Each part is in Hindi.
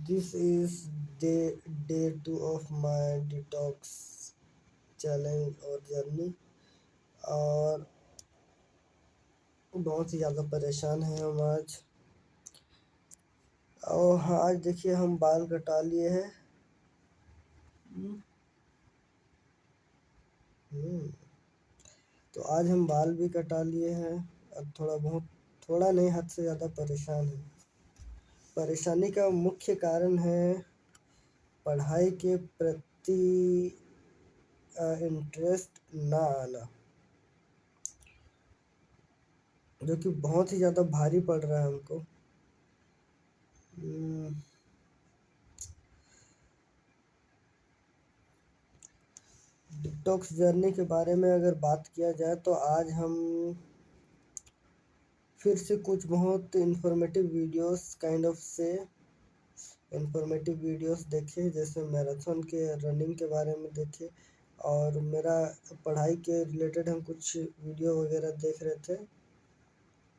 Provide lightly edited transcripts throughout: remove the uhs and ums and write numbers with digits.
This is day 2 of my detox challenge और जर्नी। और बहुत ही ज़्यादा परेशान हैं हम आज। और हाँ, आज देखिए हम बाल कटा लिए हैं। हम्म, तो आज हम बाल भी कटा लिए हैं। अब थोड़ा नहीं, हद से ज़्यादा परेशान हैं। परेशानी का मुख्य कारण है पढ़ाई के प्रति इंटरेस्ट ना आना, जो कि बहुत ही ज़्यादा भारी पड़ रहा है हमको। डिटॉक्स जर्नी के बारे में अगर बात किया जाए तो आज हम फिर से कुछ बहुत इंफॉर्मेटिव वीडियोस देखे, जैसे मैराथन के रनिंग के बारे में देखे। और मेरा पढ़ाई के रिलेटेड हम कुछ वीडियो वगैरह देख रहे थे,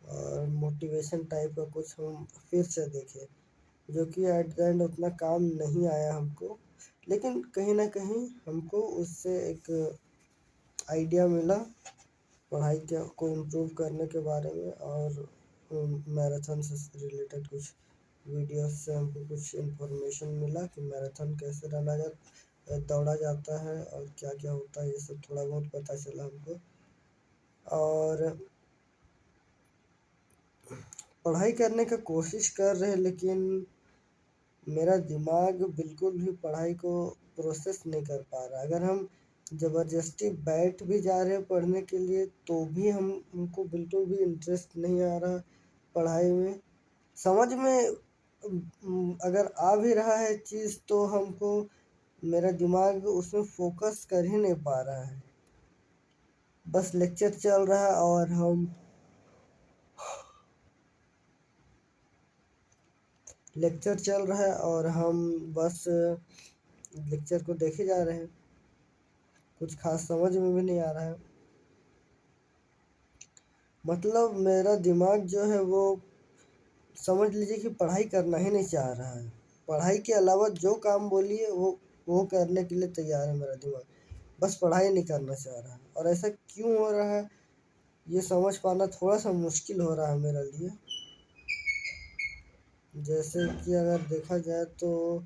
और मोटिवेशन टाइप का कुछ हम फिर से देखे, जो कि एट द एंड उतना काम नहीं आया हमको। लेकिन कहीं ना कहीं हमको उससे एक आइडिया मिला पढ़ाई को इम्प्रूव करने के बारे में। और मैराथन से रिलेटेड कुछ वीडियोस से हमको कुछ इन्फॉर्मेशन मिला कि मैराथन कैसे दौड़ा जाता है और क्या क्या होता है, ये सब थोड़ा बहुत पता चला हमको। और पढ़ाई करने का कोशिश कर रहे, लेकिन मेरा दिमाग बिल्कुल भी पढ़ाई को प्रोसेस नहीं कर पा रहा। अगर हम ज़बरदस्ती बैठ भी जा रहे हैं पढ़ने के लिए, तो भी हमको बिल्कुल भी इंटरेस्ट नहीं आ रहा पढ़ाई में। समझ में अगर आ भी रहा है चीज़, तो हमको मेरा दिमाग उसमें फोकस कर ही नहीं पा रहा है। बस लेक्चर चल रहा है और हम बस लेक्चर को देखे जा रहे हैं। कुछ खास समझ में भी नहीं आ रहा है। मतलब मेरा दिमाग जो है वो, समझ लीजिए कि पढ़ाई करना ही नहीं चाह रहा है। पढ़ाई के अलावा जो काम बोलिए वो करने के लिए तैयार है मेरा दिमाग, बस पढ़ाई नहीं करना चाह रहा है। और ऐसा क्यों हो रहा है, ये समझ पाना थोड़ा सा मुश्किल हो रहा है मेरे लिए। जैसे कि अगर देखा जाए तो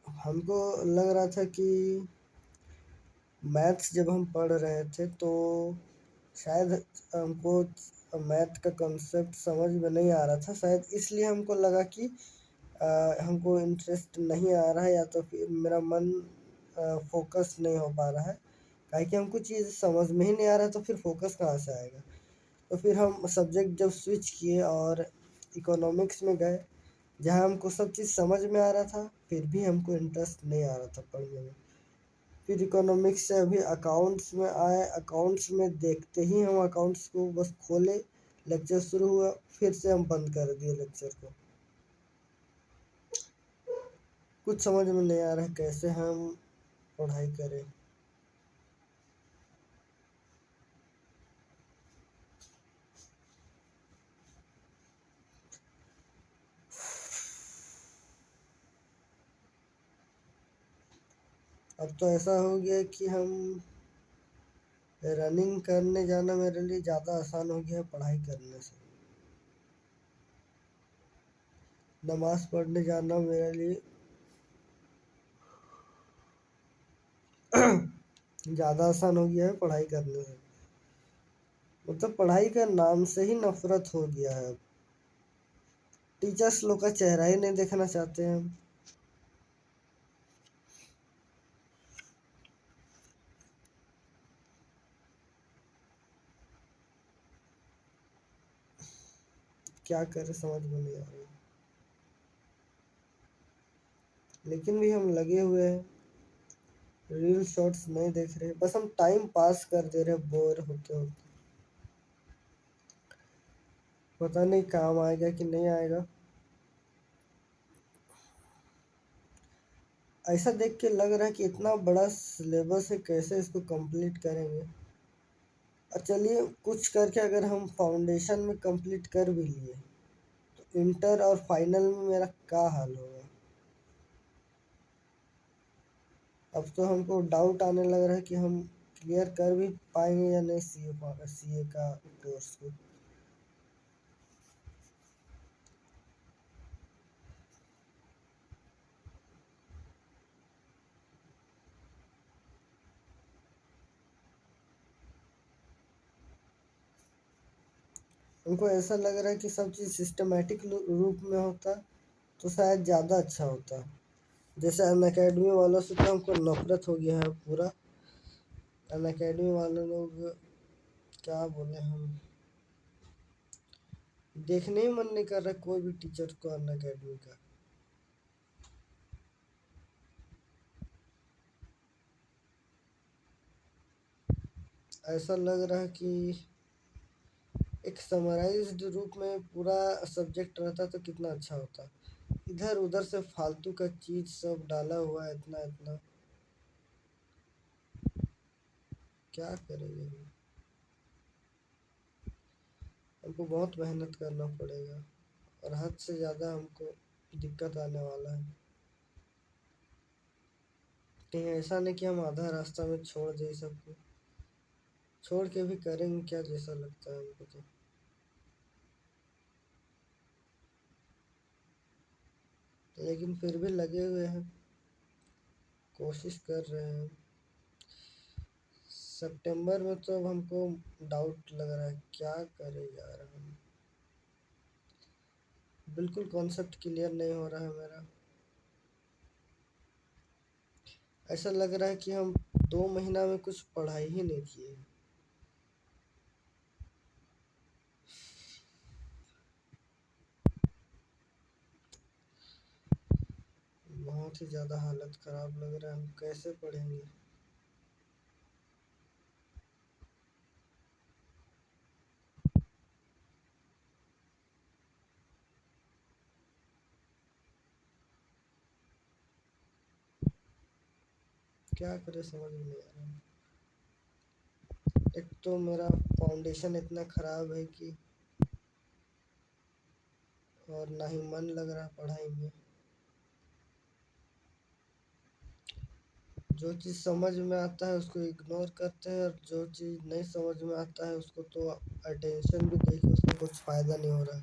हमको लग रहा था कि मैथ्स जब हम पढ़ रहे थे तो शायद हमको मैथ का कंसेप्ट समझ में नहीं आ रहा था। शायद इसलिए हमको लगा कि हमको इंटरेस्ट नहीं आ रहा है, या तो फिर मेरा मन फोकस नहीं हो पा रहा है। काहे कि हमको चीज़ समझ में ही नहीं आ रहा, तो फिर फोकस कहाँ से आएगा। तो फिर हम सब्जेक्ट जब स्विच किए और इकोनॉमिक्स में गए, जहाँ हमको सब चीज़ समझ में आ रहा था, फिर भी हमको इंटरेस्ट नहीं आ रहा था पढ़ने में। फिर इकोनॉमिक्स से अभी अकाउंट्स में आए। अकाउंट्स में देखते ही हम अकाउंट्स को बस खोले, लेक्चर शुरू हुआ, फिर से हम बंद कर दिए लेक्चर को। कुछ समझ में नहीं आ रहा है कैसे हम पढ़ाई करें। अब तो ऐसा हो गया कि रनिंग करने जाना मेरे लिए ज़्यादा आसान हो गया है पढ़ाई करने से। नमाज़ पढ़ने जाना मेरे लिए ज़्यादा आसान हो गया है पढ़ाई करने से। मतलब पढ़ाई का नाम से ही नफरत हो गया है। टीचर्स लोग का चेहरा ही नहीं देखना चाहते हैं। क्या करें, समझ में नहीं आ रहा। लेकिन भी हम लगे हुए हैं, रील शॉर्ट्स नहीं देख रहे, बस हम टाइम पास कर दे रहे बोर होते होते। पता नहीं काम आएगा कि नहीं आएगा। ऐसा देख के लग रहा है कि इतना बड़ा सिलेबस है, कैसे इसको कंप्लीट करेंगे। और चलिए कुछ करके अगर हम फाउंडेशन में कंप्लीट कर भी लिए, तो इंटर और फाइनल में मेरा क्या हाल होगा। अब तो हमको डाउट आने लग रहा है कि हम क्लियर कर भी पाएंगे या नहीं सीए का कोर्स को। हमको ऐसा लग रहा है कि सब चीज़ सिस्टमेटिक रूप में होता तो शायद ज़्यादा अच्छा होता। जैसे अनअकैडमी वालों से तो हमको नफरत हो गया है पूरा। अनअकैडमी वाले लोग क्या बोले हम, देखने ही मन नहीं कर रहा कोई भी टीचर को अनअकैडमी का। ऐसा लग रहा है कि एक समराइज्ड रूप में पूरा सब्जेक्ट रहता तो कितना अच्छा होता। इधर उधर से फालतू का चीज़ सब डाला हुआ है इतना इतना, क्या करेंगे हम। हमको बहुत मेहनत करना पड़ेगा और हद से ज़्यादा हमको दिक्कत आने वाला है। कहीं ऐसा नहीं कि हम आधा रास्ता में छोड़ दें सबको। छोड़ के भी करेंगे क्या, जैसा लगता है हमको तो। लेकिन फिर भी लगे हुए हैं, कोशिश कर रहे हैं। सितंबर में तो अब हमको डाउट लग रहा है क्या करे यार हम। बिल्कुल कॉन्सेप्ट क्लियर नहीं हो रहा है मेरा। ऐसा लग रहा है कि हम 2 महीना में कुछ पढ़ाई ही नहीं किए। बहुत ही ज़्यादा हालत ख़राब लग रहा है, हम कैसे पढ़ेंगे। क्या करें समझ में नहीं आ रहा है। एक तो मेरा फाउंडेशन इतना ख़राब है कि, और ना ही मन लग रहा है पढ़ाई में। जो चीज़ समझ में आता है उसको इग्नोर करते हैं, और जो चीज़ नहीं समझ में आता है उसको तो अटेंशन भी देके उसको कुछ फ़ायदा नहीं हो रहा।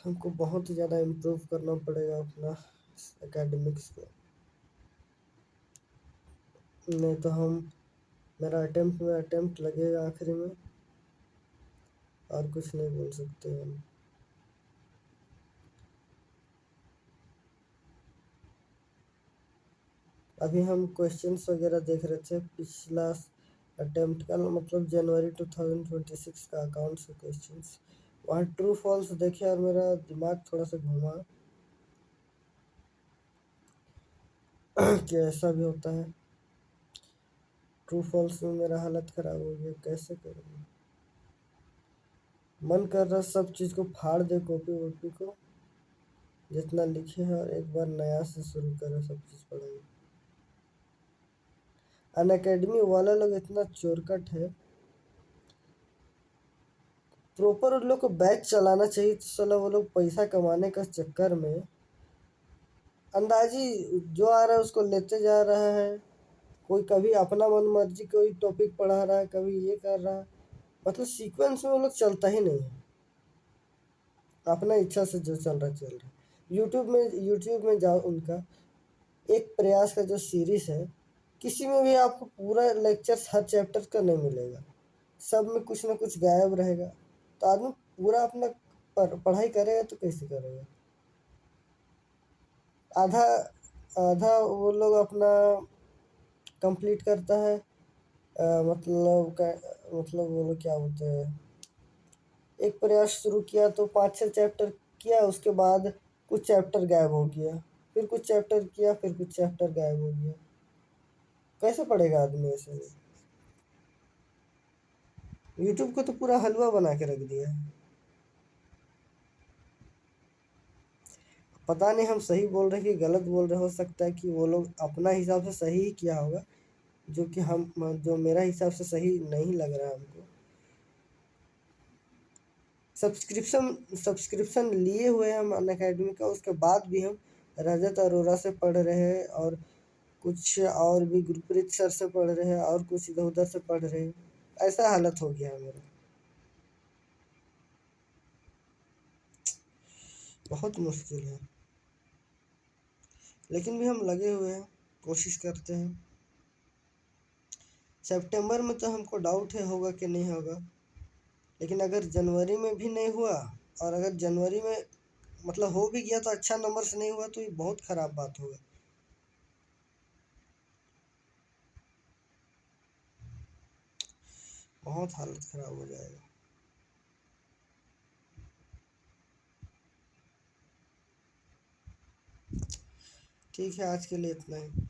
हमको बहुत ही ज़्यादा इम्प्रूव करना पड़ेगा अपना एकेडमिक्स को। नहीं तो हम, मेरा अटेम्प्ट में अटेम्प्ट लगेगा आखिरी में, और कुछ नहीं बोल सकते हम। अभी हम क्वेश्चंस वगैरह देख रहे थे पिछला अटेम्प्ट का, मतलब जनवरी 2026 का अकाउंट्स के क्वेश्चंस। वहाँ ट्रू फॉल्स देखे और मेरा दिमाग थोड़ा सा घूमा कि ऐसा भी होता है। ट्रू फॉल्स में मेरा हालत ख़राब हो गया, कैसे करूँगा। मन कर रहा सब चीज़ को फाड़ दे, कॉपी वॉपी को जितना लिखे है, और एक बार नया से शुरू करें सब चीज़ पढ़ाई। अनअकैडमी वाला लोग इतना चोरकट है, प्रॉपर उन लोग को बैच चलाना चाहिए। तो साला वो लोग पैसा कमाने का चक्कर में अंदाजी जो आ रहा है उसको लेते जा रहा है। कोई कभी अपना मन मर्जी कोई टॉपिक पढ़ा रहा है, कभी ये कर रहा है। मतलब सीक्वेंस में वो लोग चलता ही नहीं है, अपना इच्छा से जो चल रहा है चल रहा है। यूट्यूब में जाओ, उनका एक प्रयास का जो सीरीज़ है, किसी में भी आपको पूरा लेक्चर हर चैप्टर का नहीं मिलेगा। सब में कुछ ना कुछ गायब रहेगा। तो आदमी पूरा अपना पढ़ाई करेगा तो कैसे करेगा। आधा आधा वो लोग अपना कंप्लीट करता है, मतलब वो लोग क्या बोलते हैं, एक प्रयास शुरू किया तो 5-6 चैप्टर किया, उसके बाद कुछ चैप्टर गायब हो गया, फिर कुछ चैप्टर किया, फिर कुछ चैप्टर गायब हो गया। कैसे पढ़ेगा आदमी ऐसे में। यूट्यूब को तो पूरा हलवा बना के रख दिया है। पता नहीं हम सही बोल रहे कि गलत बोल रहे, हो सकता है कि वो लोग अपना हिसाब से सही ही किया होगा, जो मेरा हिसाब से सही नहीं लग रहा है हमको। सब्सक्रिप्शन सब्सक्रिप्शन लिए हुए हैं हम अनअकैडमी का, उसके बाद भी हम रजत अरोरा से पढ़ रहे हैं और कुछ और भी गुरप्रीत सर से पढ़ रहे हैं और कुछ इधर उधर से पढ़ रहे हैं। ऐसा हालत हो गया है मेरा, बहुत मुश्किल है। लेकिन भी हम लगे हुए हैं, कोशिश करते हैं। सितंबर में तो हमको डाउट है होगा कि नहीं होगा, लेकिन अगर जनवरी में भी नहीं हुआ और अगर जनवरी में मतलब हो भी गया तो अच्छा नंबर से नहीं हुआ तो ये बहुत ख़राब बात होगा। बहुत हालत ख़राब हो जाएगा। ठीक है, आज के लिए इतना ही।